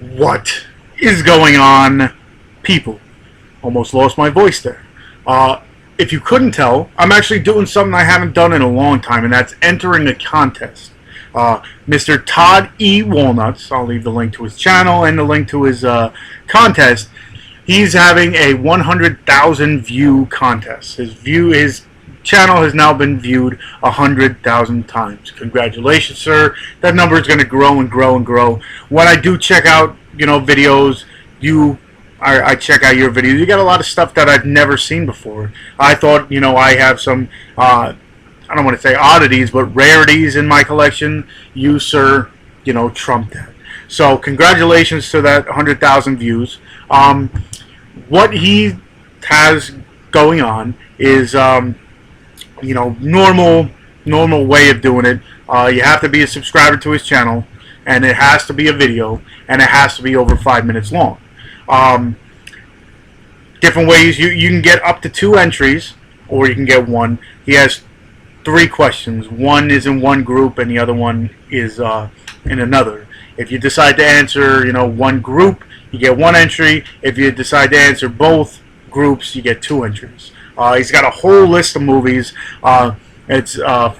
What is going on, people? Almost lost my voice there. If you couldn't tell, I'm actually doing something I haven't done in a long time, and that's entering a contest. Mr. Todd E. Walnuts, I'll leave the link to his channel and the link to his contest. He's having a 100,000 view contest. His channel has now been viewed 100,000 times. Congratulations, sir. That number is going to grow and grow and grow. When I do check out, videos, I check out your videos. You got a lot of stuff that I've never seen before. I thought, I have some, I don't want to say oddities, but rarities in my collection. You, sir, trumped that. So congratulations to that 100,000 views. What he has going on is, normal way of doing it. You have to be a subscriber to his channel, and it has to be a video, and it has to be over 5 minutes long. Different ways you can get up to 2 entries, or you can get 1. He has 3 questions. One is in one group, and the other one is in another. If you decide to answer, one group, you get 1 entry. If you decide to answer both groups, you get 2 entries. He's got a whole list of movies. It's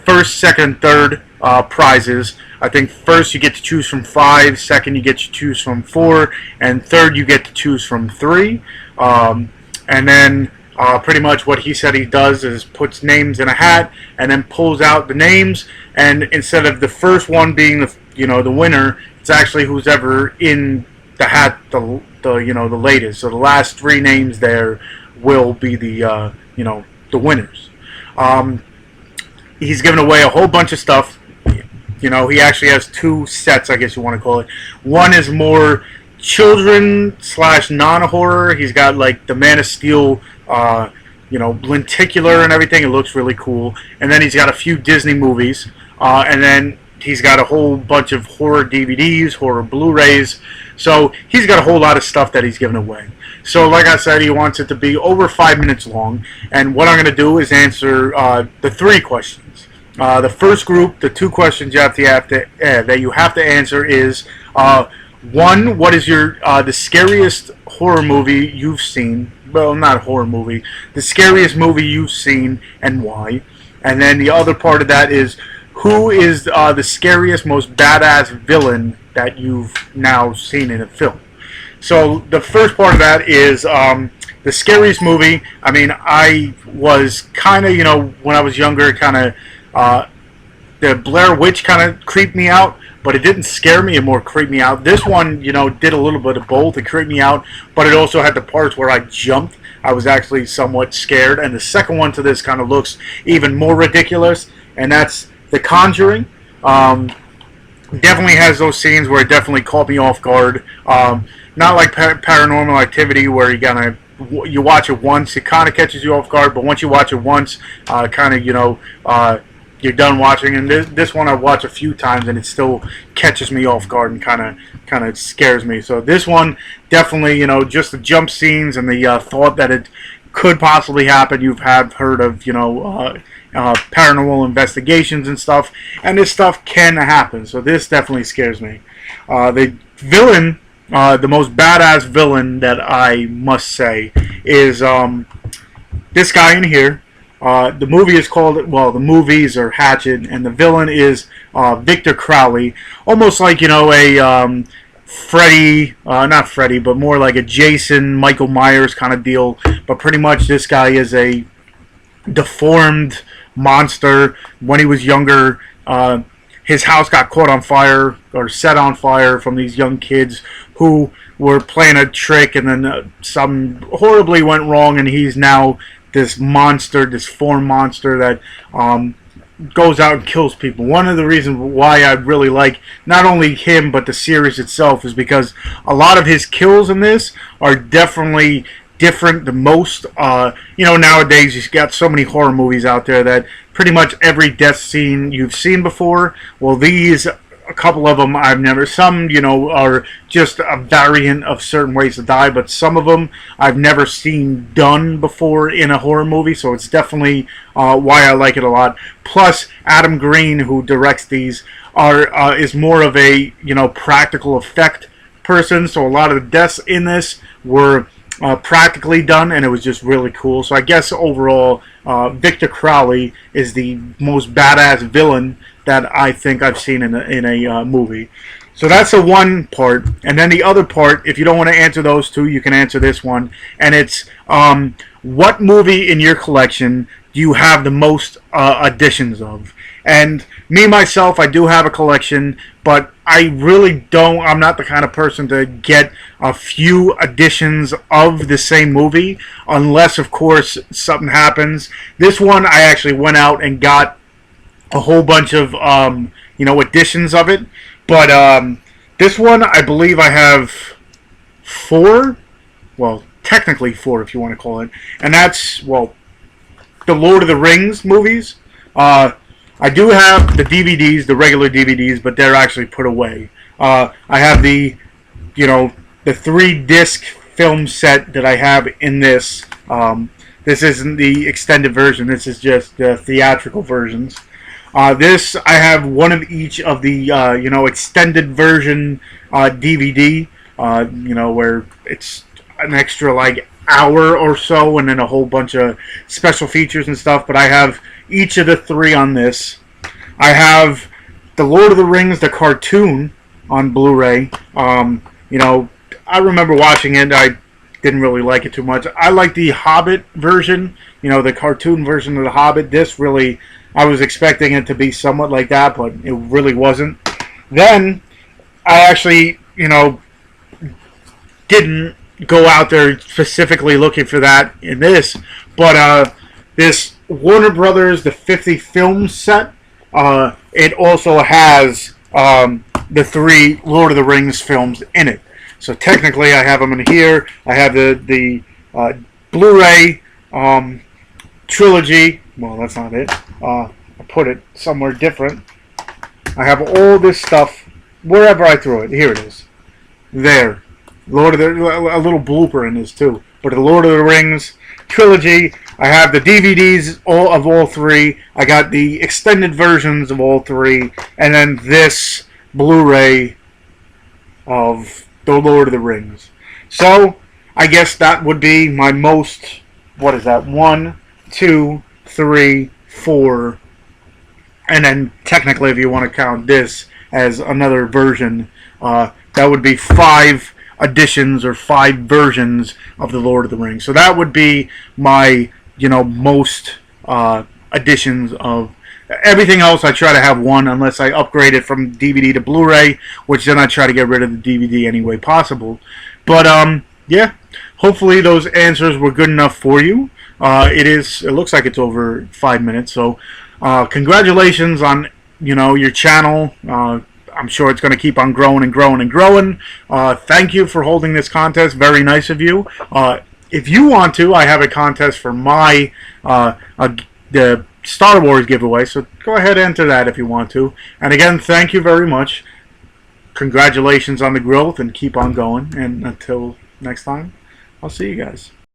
first, second, third prizes. I think first you get to choose from 5, second you get to choose from 4, and third you get to choose from 3. And then pretty much what he said he does is puts names in a hat and then pulls out the names. And instead of the first one being the winner, it's actually who's ever in the hat the latest. So the last 3 names there will be the winners. He's given away a whole bunch of stuff. He actually has 2 sets, I guess you want to call it. One is more children / non-horror. He's got like the Man of Steel, lenticular and everything. It looks really cool. And then he's got a few Disney movies. And then he's got a whole bunch of horror DVDs, horror Blu-rays. So he's got a whole lot of stuff that he's giving away. So like I said, he wants it to be over 5 minutes long. And what I'm going to do is answer the 3 questions. The first group, the 2 questions that you have to answer is 1, what is the scariest horror movie you've seen? Well, not horror movie. The scariest movie you've seen and why? And then the other part of that is, who is the scariest, most badass villain that you've now seen in a film? So the first part of that is the scariest movie. I mean, I was kind of, when I was younger, kind of, the Blair Witch kind of creeped me out, but it didn't scare me, it more creeped me out. This one, did a little bit of both. It creeped me out, but it also had the parts where I jumped. I was actually somewhat scared. And the second one to this kind of looks even more ridiculous, and that's The Conjuring. Definitely has those scenes where it definitely caught me off guard. Not like Paranormal Activity, where you watch it once, it kind of catches you off guard, but once you watch it once, kind of, you're done watching. And this one I've watched a few times, and it still catches me off guard and kind of scares me. So this one definitely, just the jump scenes and the thought that it could possibly happen. You've heard of paranormal investigations and stuff, and this stuff can happen. So this definitely scares me. The villain, the most badass villain that I must say is this guy in here. The movie is called, the movies are Hatchet, and the villain is Victor Crowley. Almost like, a Freddy, not Freddy, but more like a Jason, Michael Myers kind of deal. But pretty much this guy is a deformed monster. When he was younger, his house got caught on fire, or set on fire, from these young kids who were playing a trick, and then something horribly went wrong, and he's now this monster, this form monster that goes out and kills people. One of the reasons why I really like not only him but the series itself is because a lot of his kills in this are definitely different than most. Nowadays you've got so many horror movies out there that pretty much every death scene you've seen before. Well, these, a couple of them I've never. Some, are just a variant of certain ways to die, but some of them I've never seen done before in a horror movie. So it's definitely why I like it a lot. Plus, Adam Green, who directs these, is more of a practical effect person, so a lot of the deaths in this were practically done, and it was just really cool. So I guess overall, Victor Crowley is the most badass villain that I think I've seen in a movie. So that's the one part. And then the other part, if you don't want to answer those two, you can answer this one. And it's, what movie in your collection do you have the most editions of? And me, myself, I do have a collection, but I really don't, I'm not the kind of person to get a few editions of the same movie, unless, of course, something happens. This one, I actually went out and got a whole bunch of, editions of it. But this one, I believe I have 4, well, technically 4 if you want to call it, and that's, well, the Lord of the Rings movies. I do have the DVDs, the regular DVDs, but they're actually put away. I have the 3-disc film set that I have in this. This isn't the extended version. This is just the theatrical versions. This, I have one of each of the, extended version DVD, where it's an extra, hour or so, and then a whole bunch of special features and stuff. But I have each of the 3 on this. I have the Lord of the Rings, the cartoon, on Blu-ray. I remember watching it. I didn't really like it too much. I like the Hobbit version, the cartoon version of the Hobbit. This really, I was expecting it to be somewhat like that, but it really wasn't. Then I actually, didn't go out there specifically looking for that in this, but this Warner Brothers, the 50 film set, it also has the 3 Lord of the Rings films in it. So technically I have them in here. I have the Blu-ray trilogy. Well, that's not it. I put it somewhere different. I have all this stuff wherever I throw it. Here it is. There. A little blooper in this too. But the Lord of the Rings trilogy, I have the DVDs of all 3. I got the extended versions of all 3, and then this Blu-ray of the Lord of the Rings. So I guess that would be my most. What is that? 1, 2, 3, 4, and then technically, if you want to count this as another version, that would be 5 editions or 5 versions of the Lord of the Rings. So that would be my, most editions of everything else. I try to have 1 unless I upgrade it from DVD to Blu-ray, which then I try to get rid of the DVD any way possible. But yeah, hopefully those answers were good enough for you. It looks like it's over 5 minutes. So congratulations on your channel. I'm sure it's going to keep on growing and growing and growing. Thank you for holding this contest. Very nice of you. If you want to, I have a contest for my the Star Wars giveaway. So go ahead and enter that if you want to. And again, thank you very much. Congratulations on the growth, and keep on going. And until next time, I'll see you guys.